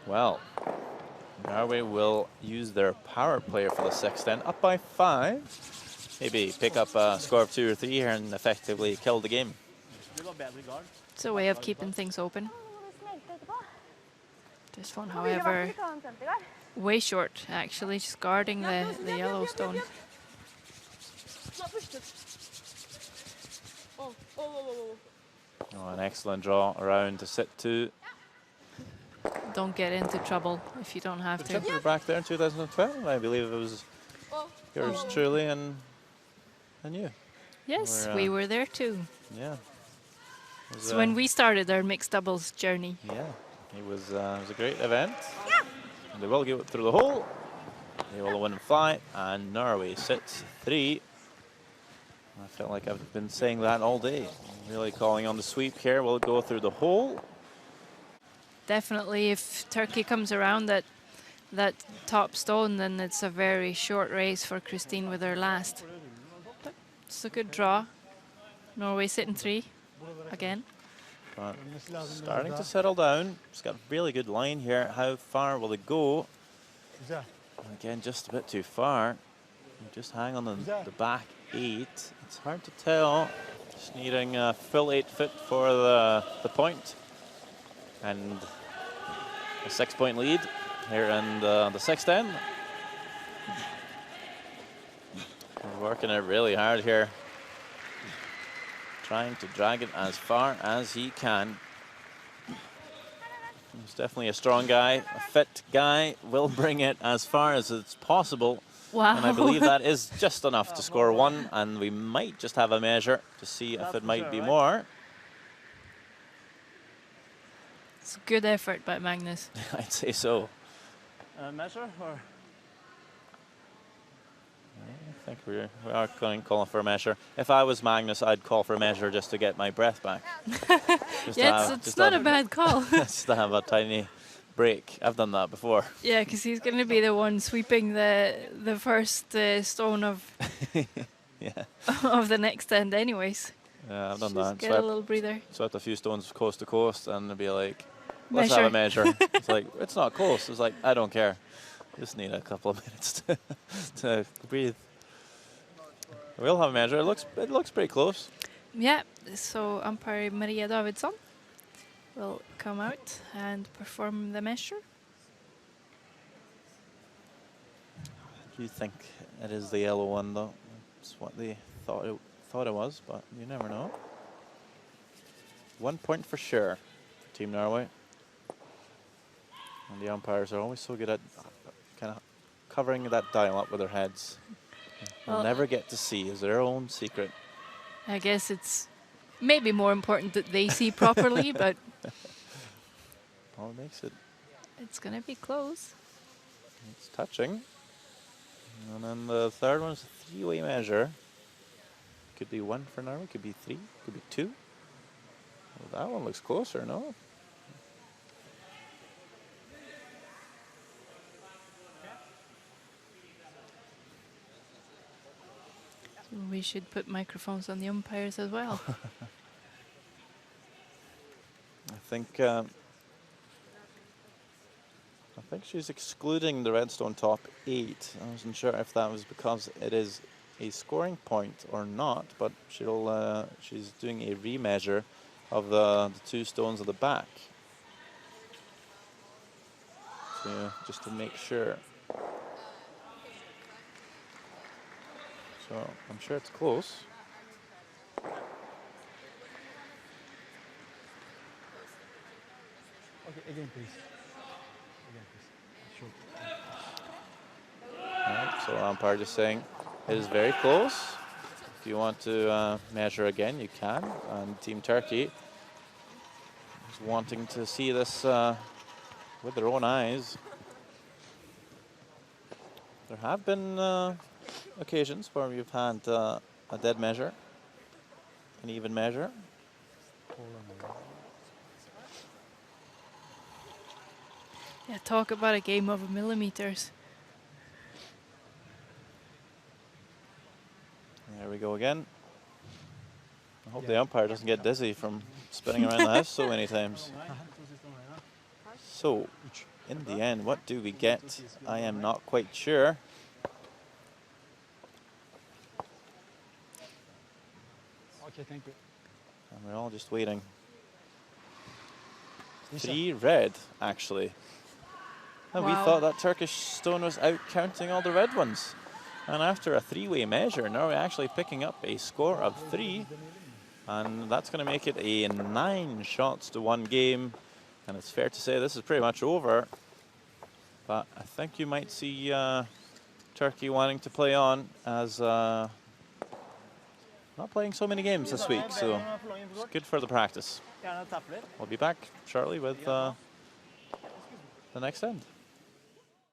Well, Norway will use their power play for the sixth end, up by 5. Maybe pick up a score of 2 or 3 here and effectively kill the game. It's a way of keeping things open. This one, however, way short, actually, just guarding the yellow stone. Oh, an excellent draw around to sit 2. Don't get into trouble if you don't have to. We were back there in 2012. I believe it was yours truly and you. Yes, we were there too. Yeah. So when we started our mixed doubles journey. Yeah, it was a great event. Yeah. They will go through the hole. They will win and fly, and Norway sits 3. I felt like I've been saying that all day. Really calling on the sweep here. We'll go through the hole. Definitely, if Turkey comes around that top stone, then it's a very short race for Christine with her last. But it's a good draw. Norway sitting 3 again. But starting to settle down. It's got a really good line here. How far will it go? Again, just a bit too far. Just hang on the back 8. It's hard to tell. Just needing a full 8 foot for the point. And a 6-point lead here in the sixth end. He's working it really hard here. Trying to drag it as far as he can. He's definitely a strong guy, a fit guy. Will bring it as far as it's possible. Wow. And I believe that is just enough to score 1. And we might just have a measure to see if it might be more. It's a good effort by Magnus. I'd say so. Measure or? I think we are going to call for a measure. If I was Magnus, I'd call for a measure just to get my breath back. Yeah, it's not a bad call. Just to have a tiny break. I've done that before. Yeah, because he's going to be the one sweeping the first stone of yeah. of the next end anyways. Yeah, I've done Just that. get a little breather. Swept a few stones coast to coast and it'd be like, let's Measure. have a measure. It's like, it's not close. It's like, I don't care. Just need a couple of minutes to breathe. We'll have a measure. It looks pretty close. Yeah, so umpire Maria Davidsson will come out and perform the measure. Do you think it is the yellow one though? That's what they thought it was, but you never know. 1 point for sure for Team Norway. And the umpires are always so good at kind of covering that dial up with their heads. We'll never get to see. Is their own secret. I guess it's maybe more important that they see properly, but Well, it makes it. it's going to be close. It's touching. And then the third one's a 3-way measure. Could be 1 for Norway, could be 3, could be 2. Well, that one looks closer, no? So we should put microphones on the umpires as well. I think she's excluding the redstone top 8. I wasn't sure if that was because it is a scoring point or not, but she's doing a remeasure of the 2 stones at the back. So, just to make sure. So I'm sure it's close. Okay, again, please. Sure. Right, so umpire just saying it is very close. If you want to measure again, you can. And Team Turkey is wanting to see this with their own eyes. There have been occasions where we've had a dead measure, an even measure. Yeah, talk about a game of millimeters. There we go again. I hope the umpire doesn't get dizzy from spinning around the house so many times. So, in the end, what do we get? I am not quite sure. Okay, thank you. And we're all just waiting. 3 red, actually. And we thought that Turkish stone was out counting all the red ones. And after a 3-way measure, now we're actually picking up a score of 3. And that's going to make it a 9 shots to 1 game. And it's fair to say this is pretty much over. But I think you might see Turkey wanting to play on, as not playing so many games this week. So it's good for the practice. We'll be back shortly with the next end.